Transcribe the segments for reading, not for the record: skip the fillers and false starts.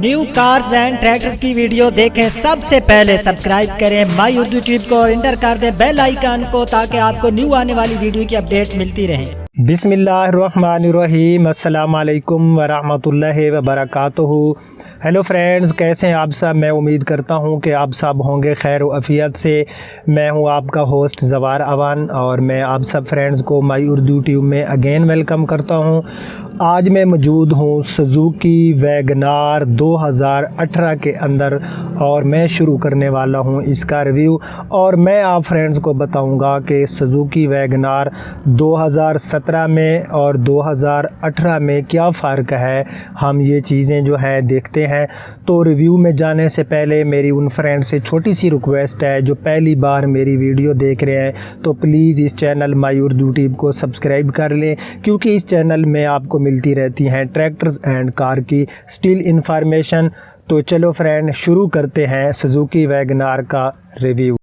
New cars and tractors की video देखें सबसे पहले सब्सक्राइब करें माई उर्दू ट्यूब को और इंटर कर दें बेल आइकन को ताकि आपको न्यू आने वाली वीडियो की अपडेट मिलती रहे। बिस्मिल्लाहिर्रहमानिर्रहीम, अस्सलाम वालेकुम वरहमतुल्लाहि वबरकातुहू। हेलो फ्रेंड्स, कैसे हैं आप सब। मैं उम्मीद करता हूं कि आप सब होंगे खैर अफ़ियत से। मैं हूं आपका होस्ट ज़वार अवान और मैं आप सब फ्रेंड्स को माई उर्दू ट्यूब में अगेन वेलकम करता हूं। आज मैं मौजूद हूं सुजुकी वैगनार 2018 के अंदर और मैं शुरू करने वाला हूं इसका रिव्यू। और मैं आप फ्रेंड्स को बताऊंगा कि सुजुकी वैगनार 2017 में और 2018 में क्या फ़र्क है। हम ये चीज़ें जो है देखते हैं। तो रिव्यू में जाने से पहले मेरी उन फ्रेंड्स से छोटी सी रिक्वेस्ट है जो पहली बार मेरी वीडियो देख रहे हैं तो प्लीज़ इस चैनल माई उर्दू ट्यूब को सब्सक्राइब कर लें, क्योंकि इस चैनल में आपको मिलती रहती हैं ट्रैक्टर्स एंड कार की स्टिल इंफॉर्मेशन। तो चलो फ्रेंड, शुरू करते हैं सुजुकी वैगनार का रिव्यू।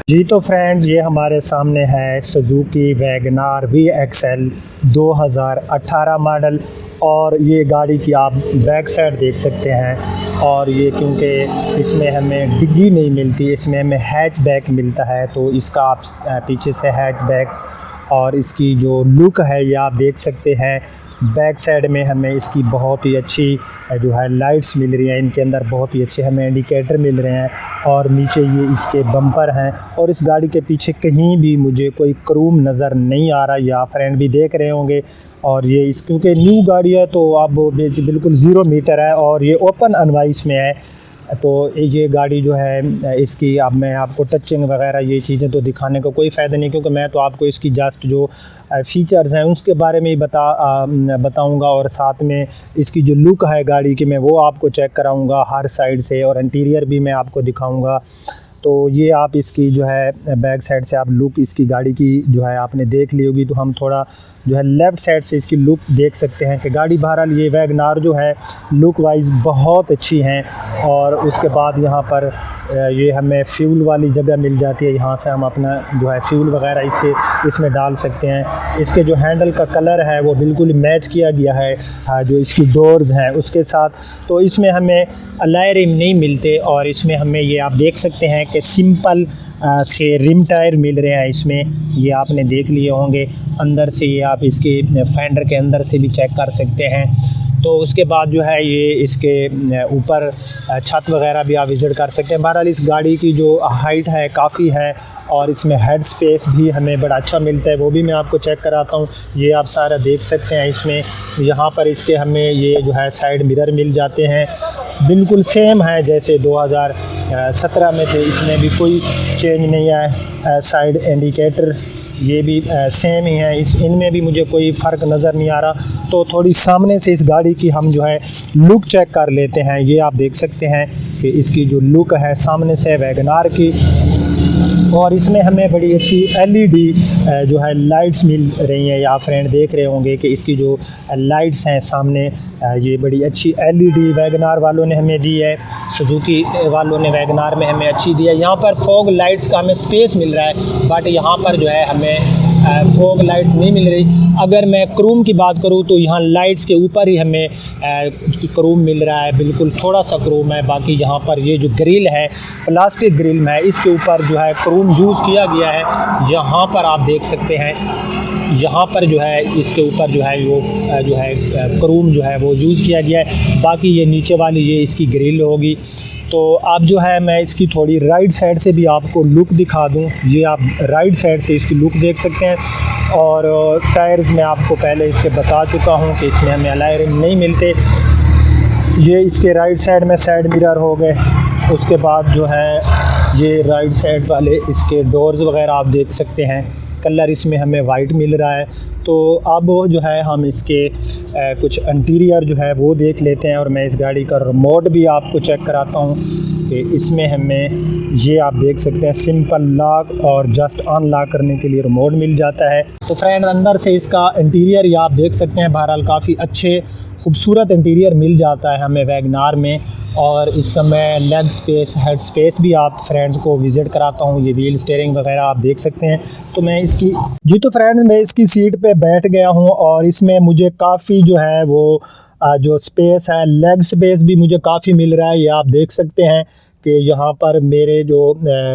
जी तो फ्रेंड्स, ये हमारे सामने है सुजुकी वैगनार VXL 2018 मॉडल और ये गाड़ी की आप बैक साइड देख सकते हैं। और ये क्योंकि इसमें हमें डिग्गी नहीं मिलती, इसमें हमें हैचबैक मिलता है, तो इसका आप पीछे से हैचबैक और इसकी जो लुक है ये आप देख सकते हैं। बैक साइड में हमें इसकी बहुत ही अच्छी जो है लाइट्स मिल रही हैं, इनके अंदर बहुत ही अच्छे हमें इंडिकेटर मिल रहे हैं और नीचे ये इसके बम्पर हैं। और इस गाड़ी के पीछे कहीं भी मुझे कोई क्रूम नज़र नहीं आ रहा, या फ्रेंड भी देख रहे होंगे। और ये इस क्योंकि न्यू गाड़ी है तो अब बिल्कुल 0 मीटर है और ये ओपन अनवाइस में है। तो ये गाड़ी जो है इसकी अब मैं आपको टचिंग वगैरह ये चीज़ें तो दिखाने का कोई फ़ायदा नहीं, क्योंकि मैं तो आपको इसकी जस्ट जो फ़ीचर्स हैं उसके बारे में ही बताऊंगा और साथ में इसकी जो लुक है गाड़ी की मैं वो आपको चेक कराऊंगा हर साइड से और इंटीरियर भी मैं आपको दिखाऊंगा। तो ये आप इसकी जो है बैक साइड से आप लुक इसकी गाड़ी की जो है आपने देख ली होगी। तो हम थोड़ा जो है लेफ़्ट साइड से इसकी लुक देख सकते हैं कि गाड़ी बहरहाल ये वैगनार जो है लुक वाइज बहुत अच्छी हैं। और उसके बाद यहाँ पर ये हमें फ्यूल वाली जगह मिल जाती है, यहाँ से हम अपना जो है फ्यूल वगैरह इसमें डाल सकते हैं। इसके जो हैंडल का कलर है वो बिल्कुल मैच किया गया है जो इसकी डोर्स हैं उसके साथ। तो इसमें हमें अलॉय रिम नहीं मिलते और इसमें हमें ये आप देख सकते हैं कि सिंपल से रिम टायर मिल रहे हैं इसमें, ये आपने देख लिए होंगे। अंदर से ये आप इसके फेंडर के अंदर से भी चेक कर सकते हैं। तो उसके बाद जो है ये इसके ऊपर छत वगैरह भी आप विज़िट कर सकते हैं। बहरहाल इस गाड़ी की जो हाइट है काफ़ी है और इसमें हेड स्पेस भी हमें बड़ा अच्छा मिलता है, वो भी मैं आपको चेक कराता हूँ। ये आप सारा देख सकते हैं। इसमें यहाँ पर इसके हमें ये जो है साइड मिरर मिल जाते हैं, बिल्कुल सेम है जैसे 2017 में थे, इसमें भी कोई चेंज नहीं है। साइड इंडिकेटर ये भी सेम ही है, इनमें भी मुझे कोई फ़र्क नज़र नहीं आ रहा। तो थोड़ी सामने से इस गाड़ी की हम जो है लुक चेक कर लेते हैं। ये आप देख सकते हैं कि इसकी जो लुक है सामने से वैगनार की, और इसमें हमें बड़ी अच्छी LED जो है लाइट्स मिल रही हैं। या फ्रेंड देख रहे होंगे कि इसकी जो लाइट्स हैं सामने ये बड़ी अच्छी LED वैगनार वालों ने हमें दी है, सुजुकी वालों ने वैगनार में हमें अच्छी दी है। यहाँ पर फॉग लाइट्स का हमें स्पेस मिल रहा है, बट यहाँ पर जो है हमें फॉग लाइट्स नहीं मिल रही। अगर मैं क्रूम की बात करूँ तो यहाँ लाइट्स के ऊपर ही हमें क्रूम मिल रहा है, बिल्कुल थोड़ा सा क्रूम है। बाकी यहाँ पर ये जो ग्रिल है प्लास्टिक ग्रिल में है, इसके ऊपर जो है क्रूम यूज़ किया गया है। यहाँ पर आप देख सकते हैं, यहाँ पर जो है इसके ऊपर जो है वो जो है क्रूम जो है वो यूज़ किया गया है। बाकी ये नीचे वाली ये इसकी ग्रिल होगी। तो आप जो है मैं इसकी थोड़ी राइट साइड से भी आपको लुक दिखा दूं। ये आप राइट साइड से इसकी लुक देख सकते हैं। और टायर्स में आपको पहले इसके बता चुका हूं कि इसमें हमें अलॉय रिम नहीं मिलते। ये इसके राइट साइड में साइड मिरर हो गए। उसके बाद जो है ये राइट साइड वाले इसके डोर्स वगैरह आप देख सकते हैं। कलर इसमें हमें वाइट मिल रहा है। तो अब जो है हम इसके कुछ इंटीरियर जो है वो देख लेते हैं और मैं इस गाड़ी का रिमोट भी आपको चेक कराता हूँ। कि इसमें हमें ये आप देख सकते हैं सिंपल लॉक और जस्ट अनलॉक करने के लिए रिमोट मिल जाता है। तो फ्रेंड अंदर से इसका इंटीरियर ये आप देख सकते हैं, बहरहाल काफ़ी अच्छे खूबसूरत इंटीरियर मिल जाता है हमें वैगनार में। और इसका मैं लेग स्पेस, हेड स्पेस भी आप फ्रेंड्स को विज़िट कराता हूँ। ये व्हील स्टीयरिंग वगैरह आप देख सकते हैं। तो मैं इसकी तो फ्रेंड्स मैं इसकी सीट पे बैठ गया हूँ और इसमें मुझे काफ़ी जो है वो जो स्पेस है, लेग स्पेस भी मुझे काफ़ी मिल रहा है। ये आप देख सकते हैं कि यहाँ पर मेरे जो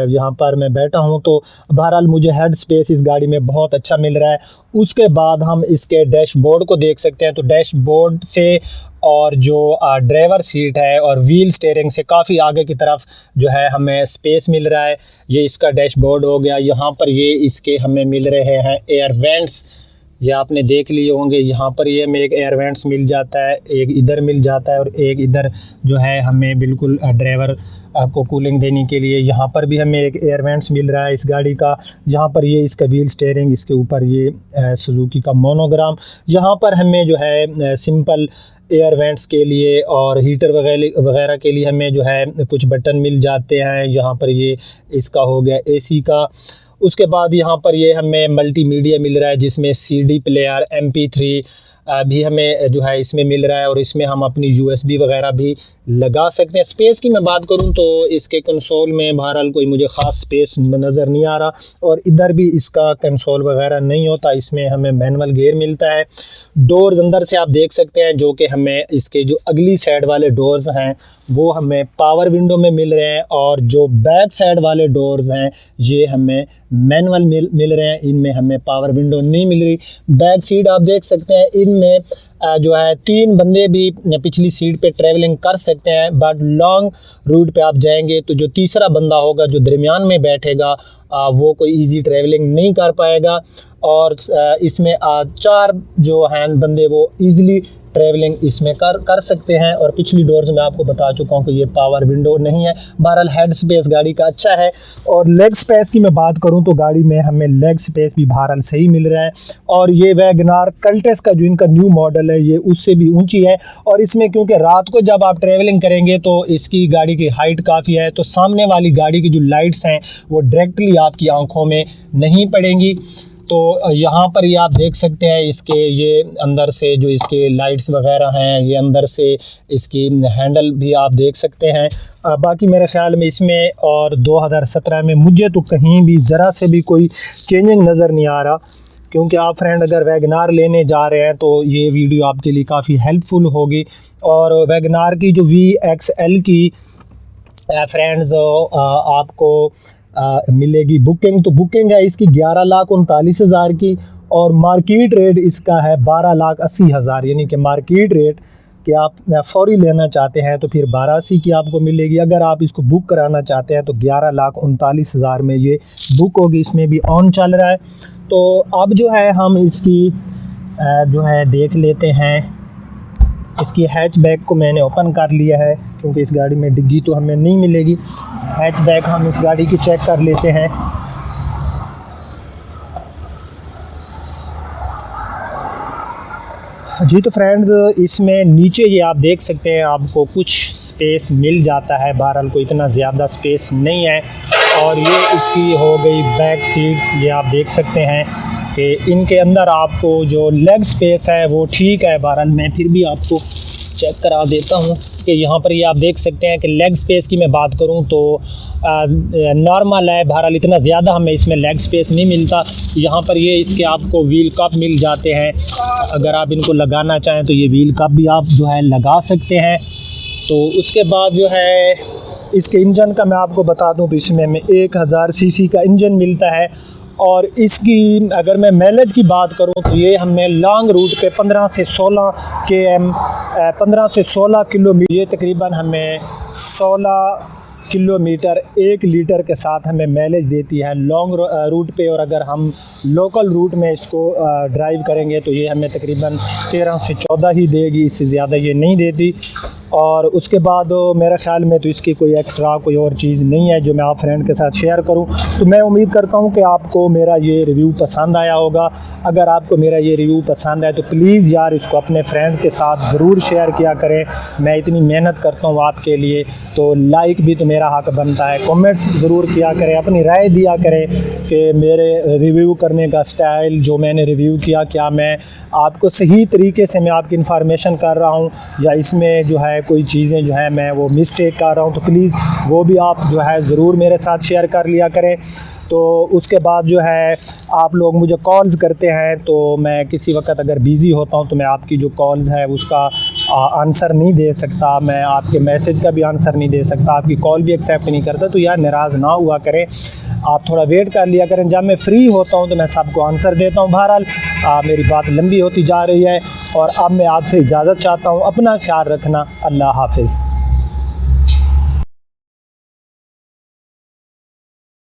यहाँ पर मैं बैठा हूँ, तो बहरहाल मुझे हेड स्पेस इस गाड़ी में बहुत अच्छा मिल रहा है। उसके बाद हम इसके डैशबोर्ड को देख सकते हैं। तो डैशबोर्ड से और जो ड्राइवर सीट है और व्हील स्टीयरिंग से काफ़ी आगे की तरफ जो है हमें स्पेस मिल रहा है। ये इसका डैशबोर्ड हो गया। यहाँ पर ये इसके हमें मिल रहे हैं एयर वेंट्स, ये आपने देख लिए होंगे। यहाँ पर ये हमें एक एयर वेंट्स मिल जाता है, एक इधर मिल जाता है और एक इधर जो है हमें बिल्कुल ड्राइवर को कूलिंग देने के लिए यहाँ पर भी हमें एक एयर वेंट्स मिल रहा है इस गाड़ी का। यहाँ पर ये इसका व्हील स्टीयरिंग, इसके ऊपर ये सुजुकी का मोनोग्राम। यहाँ पर हमें जो है सिंपल एयर वेंट्स के लिए और हीटर वगैरह के लिए हमें जो है कुछ बटन मिल जाते हैं। यहाँ पर ये इसका हो गया एसी का। उसके बाद यहाँ पर ये हमें मल्टीमीडिया मिल रहा है जिसमें सीडी प्लेयर, MP3 भी हमें जो है इसमें मिल रहा है और इसमें हम अपनी USB वगैरह भी लगा सकते हैं। स्पेस की मैं बात करूं तो इसके कंसोल में बहरहाल कोई मुझे ख़ास स्पेस नज़र नहीं आ रहा और इधर भी इसका कंसोल वगैरह नहीं होता। इसमें हमें मैनुअल गियर मिलता है। डोर्स अंदर से आप देख सकते हैं, जो कि हमें इसके जो अगली साइड वाले डोर्स हैं वो हमें पावर विंडो में मिल रहे हैं और जो बैक साइड वाले डोर्स हैं ये हमें मैनुअल मिल रहे हैं। इनमें हमें पावर विंडो नहीं मिल रही। बैक सीट आप देख सकते हैं, इनमें जो है 3 बंदे भी पिछली सीट पे ट्रैवलिंग कर सकते हैं। बट लॉन्ग रूट पे आप जाएंगे तो जो तीसरा बंदा होगा जो दरमियान में बैठेगा वो कोई इजी ट्रैवलिंग नहीं कर पाएगा। और इसमें 4 जो हैं बंदे वो इजीली ट्रैवलिंग इसमें कर सकते हैं। और पिछली डोर्स में आपको बता चुका हूँ कि ये पावर विंडो नहीं है। बहरहाल हेड स्पेस गाड़ी का अच्छा है। और लेग स्पेस की मैं बात करूँ तो गाड़ी में हमें लेग स्पेस भी बहरहाल सही मिल रहा है। और ये वैगनार कल्टेस का जो इनका न्यू मॉडल है ये उससे भी ऊंची है। और इसमें क्योंकि रात को जब आप ट्रैवलिंग करेंगे तो इसकी गाड़ी की हाइट काफ़ी है, तो सामने वाली गाड़ी की जो लाइट्स हैं वो डायरेक्टली आपकी आँखों में नहीं पड़ेंगी। तो यहाँ पर ये आप देख सकते हैं इसके ये अंदर से जो इसके लाइट्स वगैरह हैं, ये अंदर से इसकी हैंडल भी आप देख सकते हैं। बाकी मेरे ख़्याल में इसमें और 2017 में मुझे तो कहीं भी ज़रा से भी कोई चेंजिंग नज़र नहीं आ रहा। क्योंकि आप फ्रेंड अगर वैगनार लेने जा रहे हैं तो ये वीडियो आपके लिए काफ़ी हेल्पफुल होगी। और वैगनार की जो VXL की फ्रेंड्स आपको मिलेगी बुकिंग, तो बुकिंग है इसकी 11,39,000 की और मार्केट रेट इसका है 12,80,000। यानी कि मार्केट रेट कि आप फौरी लेना चाहते हैं तो फिर 12,80 की आपको मिलेगी। अगर आप इसको बुक कराना चाहते हैं तो 11,39,000 में ये बुक होगी। इसमें भी ऑन चल रहा है। तो अब जो है हम इसकी जो है देख लेते हैं। इसकी हैचबैक को मैंने ओपन कर लिया है क्योंकि इस गाड़ी में डिग्गी तो हमें नहीं मिलेगी। हैचबैक हम इस गाड़ी की चेक कर लेते हैं। जी तो फ्रेंड्स इसमें नीचे ये आप देख सकते हैं आपको कुछ स्पेस मिल जाता है। बहरहाल कोई इतना ज़्यादा स्पेस नहीं है। और ये इसकी हो गई बैक सीट्स, ये आप देख सकते हैं कि इनके अंदर आपको जो लेग स्पेस है वो ठीक है। बहरहाल मैं फिर भी आपको चेक करा देता हूँ कि यहाँ पर ये आप देख सकते हैं कि लेग स्पेस की मैं बात करूँ तो नॉर्मल है। बहरहाल इतना ज़्यादा हमें इसमें लेग स्पेस नहीं मिलता। यहाँ पर ये इसके आपको व्हील कप मिल जाते हैं। अगर आप इनको लगाना चाहें तो ये व्हील कप भी आप जो है लगा सकते हैं। तो उसके बाद जो है इसके इंजन का मैं आपको बता दूं तो इसमें हमें 1000 सीसी का इंजन मिलता है। और इसकी अगर मैं माइलेज की बात करूं तो ये हमें लॉन्ग रूट पे 15 से 16 km 15 से 16 किलोमीटर, ये तकरीबन हमें 16 किलोमीटर 1 लीटर के साथ हमें माइलेज देती है लॉन्ग रूट पे। और अगर हम लोकल रूट में इसको ड्राइव करेंगे तो ये हमें तकरीबन 13 से 14 ही देगी, इससे ज़्यादा ये नहीं देती। और उसके बाद मेरे ख़्याल में तो इसकी कोई एक्स्ट्रा कोई और चीज़ नहीं है जो मैं आप फ्रेंड के साथ शेयर करूं। तो मैं उम्मीद करता हूं कि आपको मेरा ये रिव्यू पसंद आया होगा। अगर आपको मेरा ये रिव्यू पसंद आए तो प्लीज़ यार इसको अपने फ्रेंड्स के साथ ज़रूर शेयर किया करें। मैं इतनी मेहनत करता हूं आपके लिए, तो लाइक भी तो मेरा हक़ बनता है। कमेंट्स ज़रूर किया करें, अपनी राय दिया करें कि मेरे रिव्यू करने का स्टाइल जो मैंने रिव्यू किया, क्या मैं आपको सही तरीके से मैं आपकी इन्फॉर्मेशन कर रहा हूँ या इसमें जो है कोई चीज़ें जो है मैं वो मिस्टेक कर रहा हूँ। तो प्लीज़ वो भी आप जो है ज़रूर मेरे साथ शेयर कर लिया करें। तो उसके बाद जो है आप लोग मुझे कॉल्स करते हैं, तो मैं किसी वक्त अगर बिज़ी होता हूं तो मैं आपकी जो कॉल्स है उसका आंसर नहीं दे सकता, मैं आपके मैसेज का भी आंसर नहीं दे सकता, आपकी कॉल भी एक्सेप्ट नहीं करता। तो यार नाराज़ ना हुआ करें, आप थोड़ा वेट कर लिया करें। जब मैं फ्री होता हूं तो मैं सबको आंसर देता हूं। बहरहाल मेरी बात लंबी होती जा रही है और अब मैं आपसे इजाज़त चाहता हूं। अपना ख्याल रखना। अल्लाह हाफ़िज़।